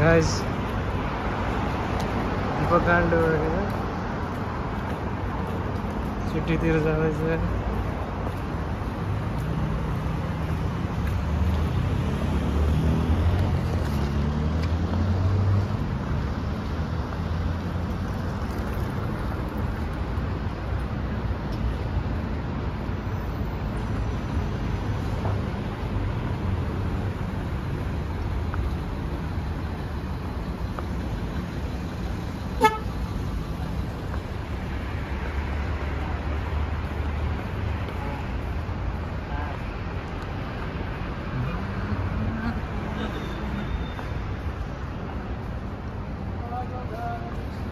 Guys दीपकाण्ड छुट्टीतिर जाँदैछ।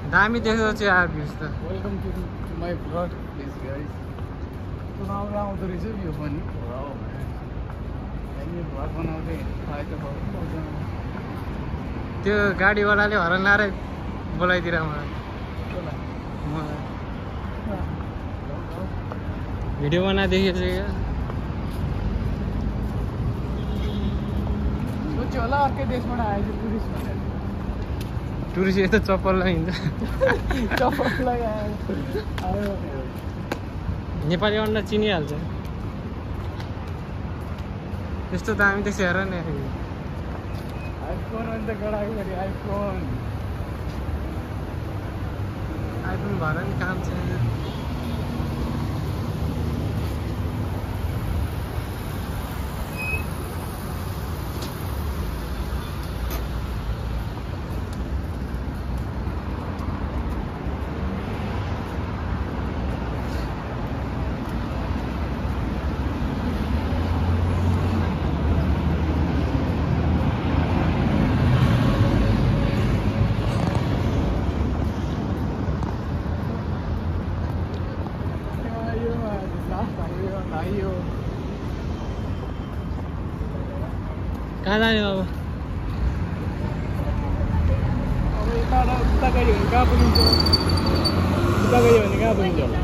दामी देख्दो चाहिँ आयो भ्यूज त। Welcome to my vlog please guys. राम्रो आउँदो रहेछ यो पनि। भ्लग बनाउँदै त्यो गाडीवालाले हरन लाएर बोलाइदिएर मलाई भिडियो बनाइदिएको चाहिँ क्या सोच्यो होला अर्कै देशबाट आएछ टुरिस्ट भनेर। टुरिस्ट यस्तो चप्पललाई हिँड्छ। चप्पललाई आयो नेपाली अन्डा चिनिहाल्छ। त्यस्तो दामी त्यसो हेर नि। आइफोन अन्त गराएको आइफोन भएर नि काम छैन। कहाँ जाने अब? अब उता गयो भने कहाँ पुगिन्छ? उता गयो भने कहाँ पुगिन्छ होला?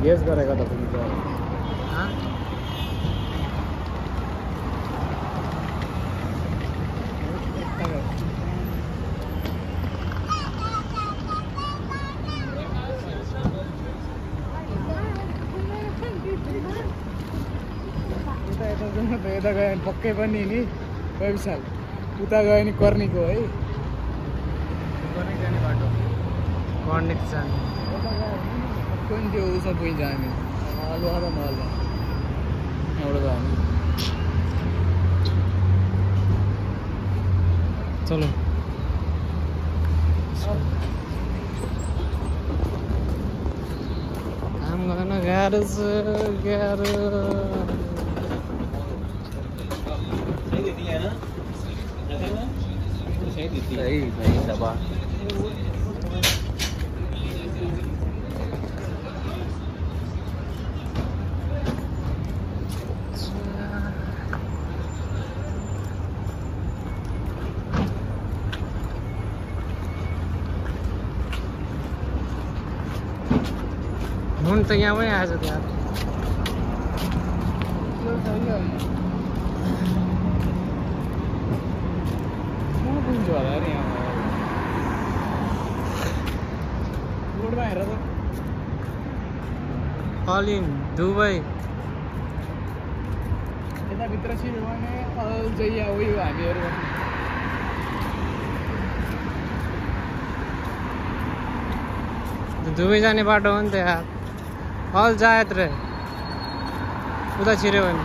गेस गरेको त पुगिन्छ। यता गयो भने पक्कै पनि नि विशाल उता गयो भने कर्नीको है। कर्नी जाने बाटो कर्निक जाने कोही त्यो उसमा पुगिन्छ हामी अलुवा र महलमा एउटा गयो हामी। चलो I'm gonna get it. सही दबा हुन त यहाँमै आएछ त्यहाँ। पुगिन्छ होला नि यहाँ रोडमा हेर त। अल इन दुबई यताभित्र छिर्यो भने अल जैया उयो हामीहरू दुबई जाने बाटो हो नि त यार। अल जायत रे उता छिर्यो भने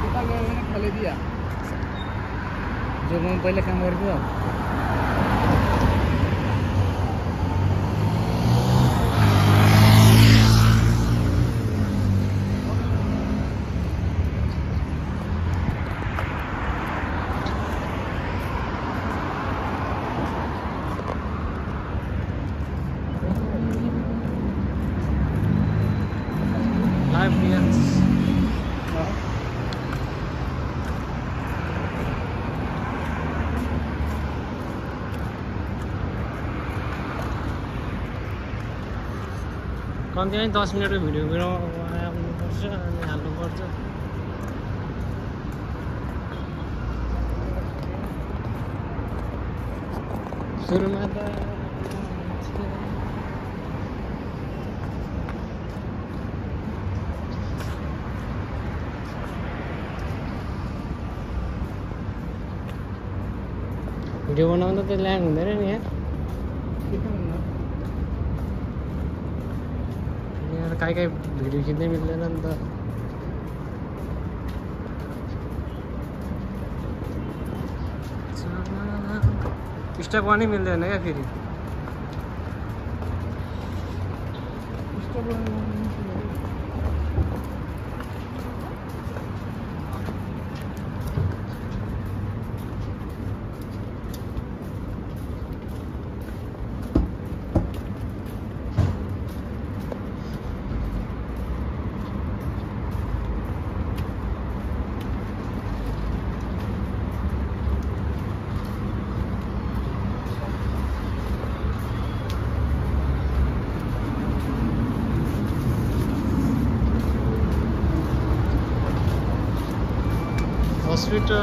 उता गयो भने खलेदिया जो म पहिला काम गरेको। कम्तीमा 10 मिनटको भिडियो बनाउनुपर्छ अनि हाल्नुपर्छ। सुरुमा त भिडियो बनाउँदा त ल्याङ हुँदैन नि यहाँ काहीँ भिडियो खिच्नै मिल्दैन नि त। स्टक पनि मिल्दैन क्या फेरि। हस्पिटल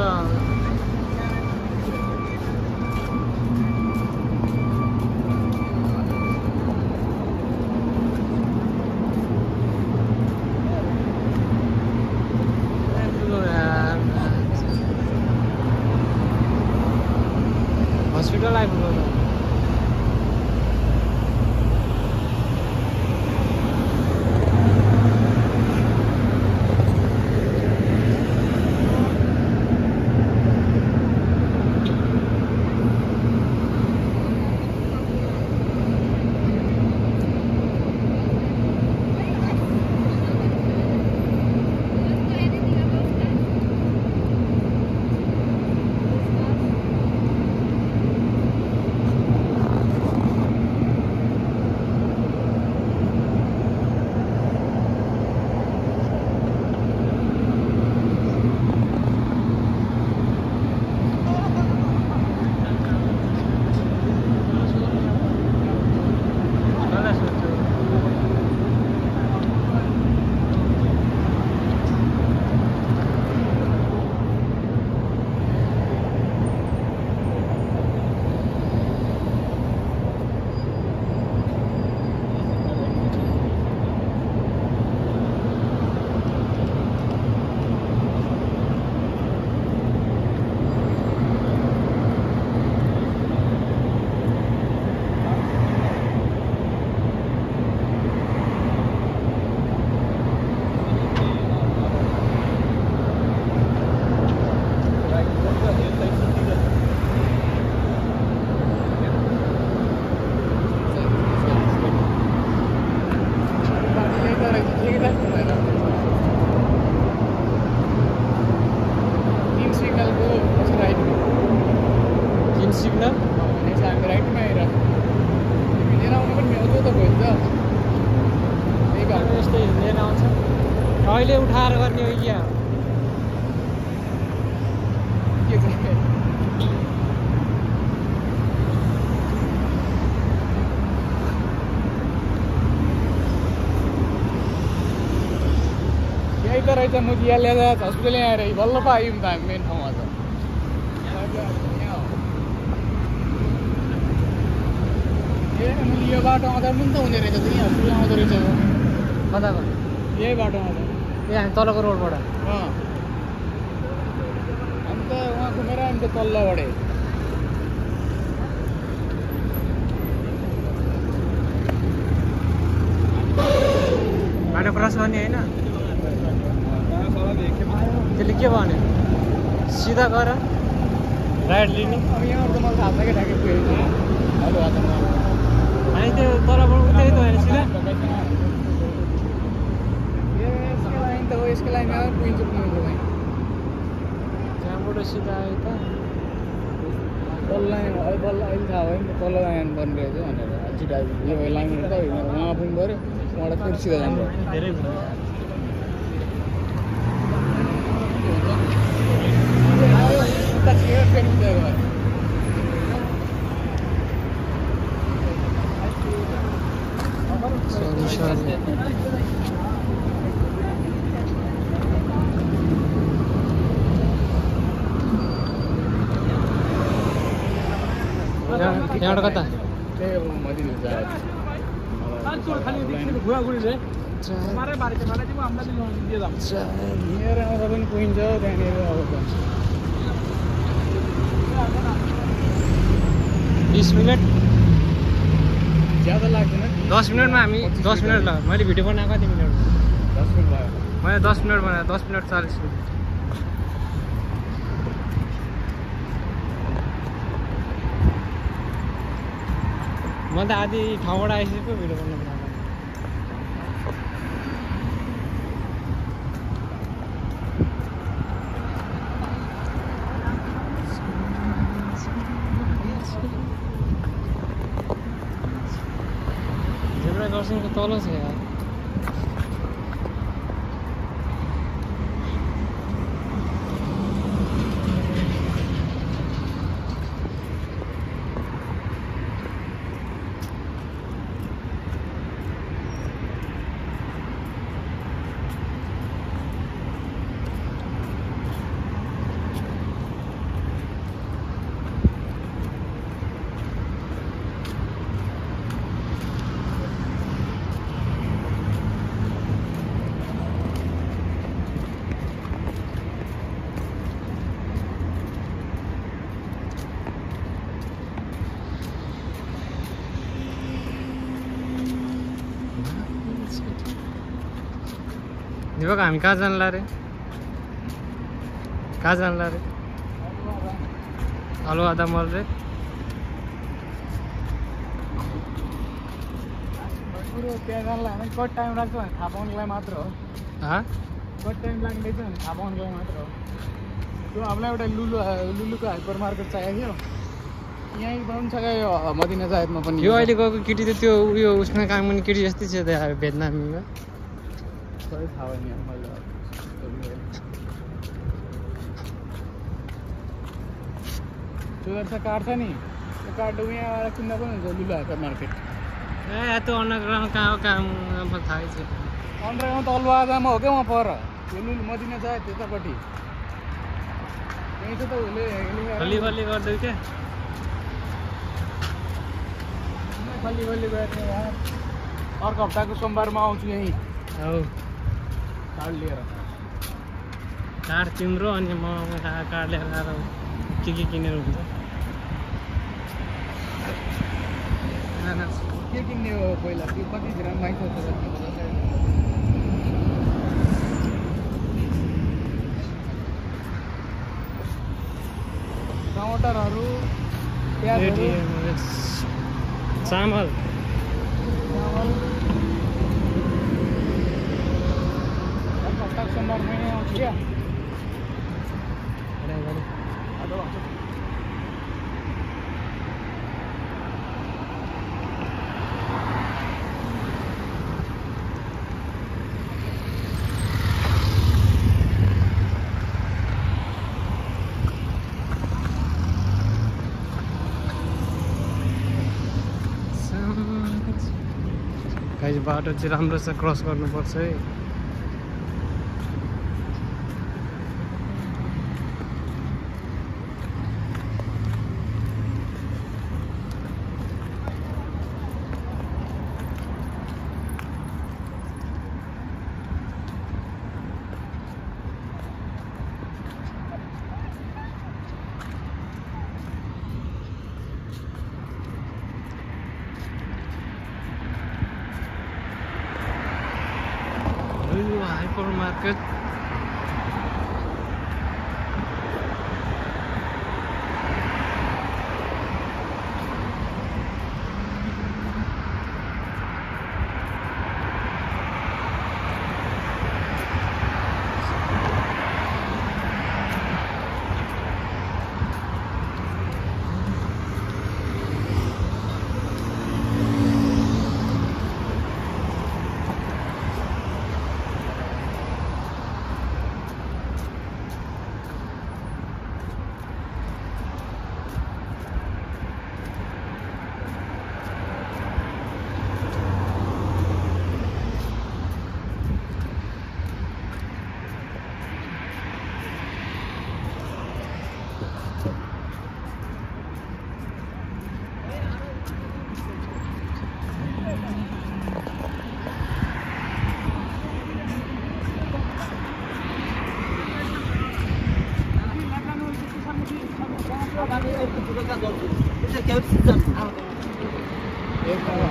हस्पिटल आइपुग्यो त। अहिले उठाएर गर्ने हो क्या यही त रहेछ मुदिया ल्याएर हस्पिटल आएर बल्ल पो आयौँ त हामी मेन ठाउँमा त। ए यो बाटो आउँदा पनि त हुने रहेछ यहाँ हस्पिटल आउँदो रहेछ कताको यही बाटो आउँदा ए हामी तलको रोडबाट हामी त उहाँ घुमेर हामी त तल्लोबाटै बाटो क्रस गर्ने होइन त्यसले के भन्यो सिधा गर राइट लिने। अब यहाँबाट त मलाई थाहा छ क्या ठ्याक्कै पुगेको हेलो हातमा अनि त्यो तलबाट उतै त होइन सिधा यसको लाइनमा पुगिन्छ पुग्नु त्यहाँबाट सिधा आयो त तल्लो लाइन बल्ल अहिले थाहा भयो नि त तल्लो लाइन पर्ने रहेछ भनेर छिटो आइपुग्यो यो लाइनबाट त उहाँ पुग्नु पऱ्यो उहाँबाट फेरि सिधा जानु पऱ्यो। धेरै सरी यहाँबाट कता त्यही अब मदिना जायत लिएर आउँदा पनि पुगिन्छ त्यहाँनिर अब 20 मिनट ज्यादा लाग्दैन 10 मिनटमा हामी 10 मिनट ल मैले भिडियो बनाएको कति मिनट 10 मिनट भयो मैले 10 मिनट बनाएँ 10 मिनट 40 मिनट म त आधी ठाउँबाट आइसक्यो भिडियो बनाउनु जेब्रा क्रसिङको तल छ यार दिपक हामी कहाँ जानला रे कहाँ जानला रे अलुवा दमल रे त्यहाँ जानलाई हामी कति टाइम लाग्छ भने थाहा पाउनुलाई मात्र हो कति टाइम लाग्ने छ भने थाहा पाउनुलाई मात्र हो त्यो हामीलाई एउटा लुलुको हाइपर मार्केट चाहिएको थियो यहीँ पाउनु छ यो मदिना जायतमा पनि यो अहिले गएको केटी त त्यो उयो उसमा काम गर्ने केटी जस्तै छ त यार भेटनामीमा सबै थाहा भयो नि मैले त्यो कार्ड छ नि त्यो कार्ड यहाँबाट किन्दा पनि हुन्छ लुलु हाइपर मार्केट ए त्यो अन्डरग्राउन्ड कहाँ हो काम अब थाहै छ अन्डरग्राउन्ड तलुवादामा हो क्या वहाँ पर त्यो लुलु मदिना जायत त्यतापट्टि यहीँ त उसले खल्ली गर्दै क्या खल्ली गएर यहाँ अर्को हप्ताको सोमबारमा आउँछु यहीँ हौ कार्ड लिएर कार्ड तिम्रो अनि म कार्ड लिएर आएर के किनेर हुन्छ के किन्ने हो पहिला त्यो कतितिर माइक टमाटरहरू प्याजहरू चामल सोमबार महिना आउँछ क्या गाइस बाटो चाहिँ राम्रो छ क्रस गर्नुपर्छ है Hyper market.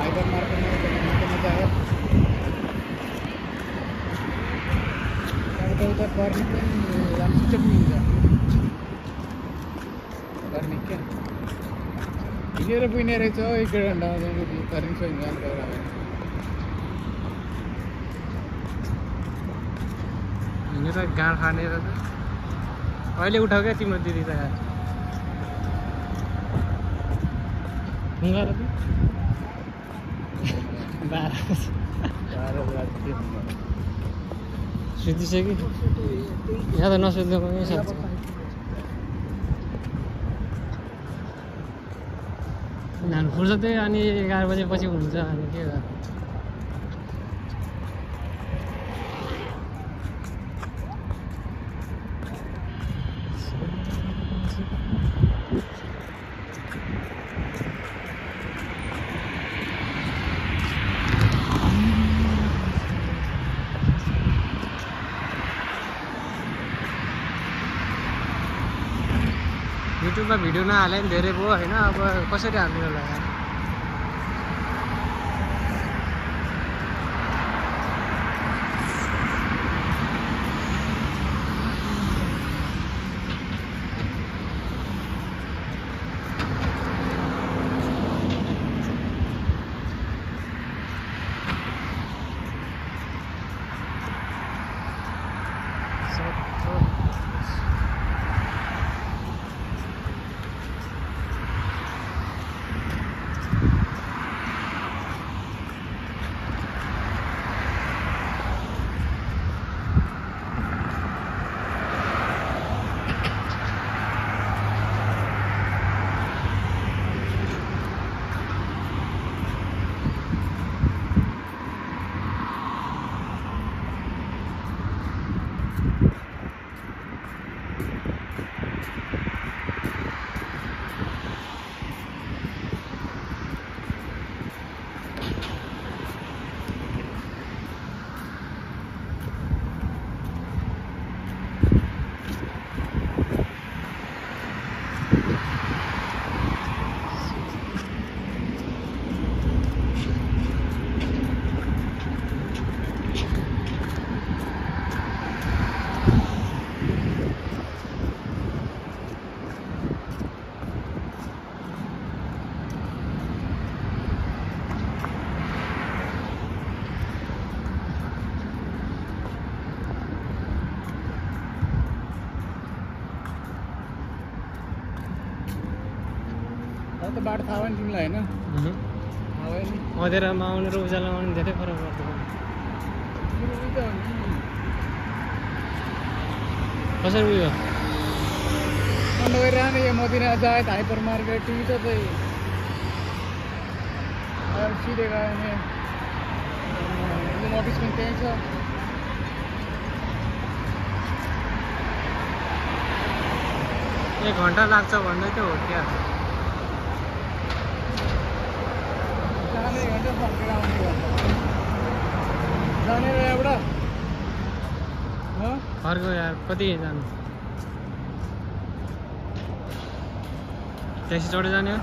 हाइपर मार्केटमा मजा आयो त्यहाँबाट उता कर्मी पनि रामसित पनि हुन्छ कर्मी क्या हिँडेर पुग्ने रहेछ एक डेढ घन्टामा कर्मी छ हिँडेर गाँड फानेर त अहिले उठाऊ क्या तिम्रो दिदी त ढुङ्गा र सुतिसक्यो यहाँ त नसुत्नु पनि सक्छ नानु फुर्सदै अनि 11 बजेपछि हुन्छ अनि के गर्नु युट्युबमा भिडियो नहाले पनि धेरै भयो होइन अब कसरी हाल्नु होला त बाटो थाहा भयो नि तिमीलाई होइन थाहा भयो नि मधेरामा आउनु र उज्यालोमा आउनु धेरै फरक पर्छ कसरी उयो अन्त गइरहने यो मदिना जायत हाइपर मार्केट टिभी त चाहिँ सिधै गयो भने अफिस पनि त्यहीँ छ एक घन्टा लाग्छ भन्दै थियो हो क्या जाने यहाँबाट फर्को यार कति जानु ट्याक्सी चढेर जाने हो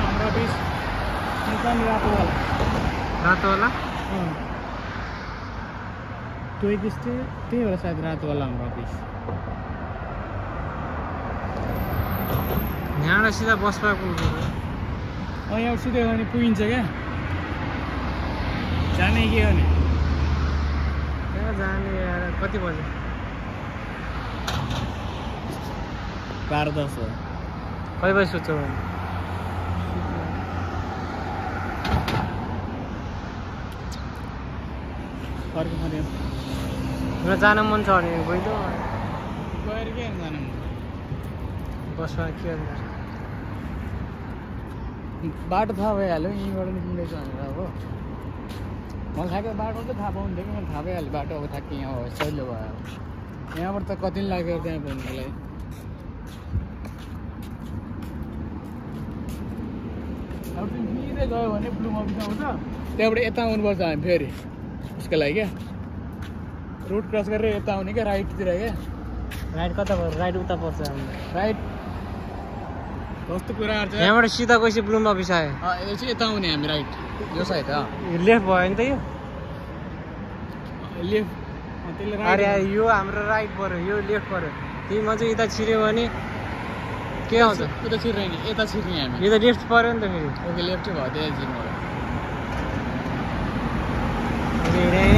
हाम्रो अफिस रातोवाला त्यही होला सायद रातोवाला हाम्रो अफिस यहाँबाट सिधा बसमा पुग्छ यहाँ सिधै भने पुगिन्छ क्या जाने के गर्ने कहाँ जाने यार कति बजे 12-10 हो कति बजी सुत्छौ भने फर्क पऱ्यो मेरो जान मन छ भने गइदो गएर के जानु बसमा के गर्नु बाटो थाहा भइहाल्यो यहीँबाट निस्किँदैछ भनेर अब मलाई थाहा बाटो त थाहा पाउँथ्यो कि मैले थाहा भइहाल्यो बाटो अब थाहा कि यहाँ हो सहिलो भयो यहाँबाट त कति लाग्यो त्यहाँ पुग्नुलाई अब तिमी सिधै गयो भने ब्लुम अफिस आउँछ त्यहाँबाट यता आउनुपर्छ हामी फेरि क्रसको लागि क्या रोड क्रस गरेर यता आउने क्या राइटतिर क्या राइट कता पर्छ राइट उता पर्छ राइट कस्तो कुराहरू छ यहाँबाट सिधा गएपछि ब्लुम अफिस आयो यो चाहिँ यता आउने हामी राइट यो साइड लेफ्ट भयो नि त यो लेफ्ट त्यसले अरे यो हाम्रो राइट पर्यो यो लेफ्ट पर्यो तिमी म चाहिँ यता छिर्यो भने के आउँछ उता छिर्ने नि यता छिर्ने हामी यो त लेफ्ट पर्यो नि त फेरि ओके लेफ्टै भयो त्यही छिर्नु हिँडे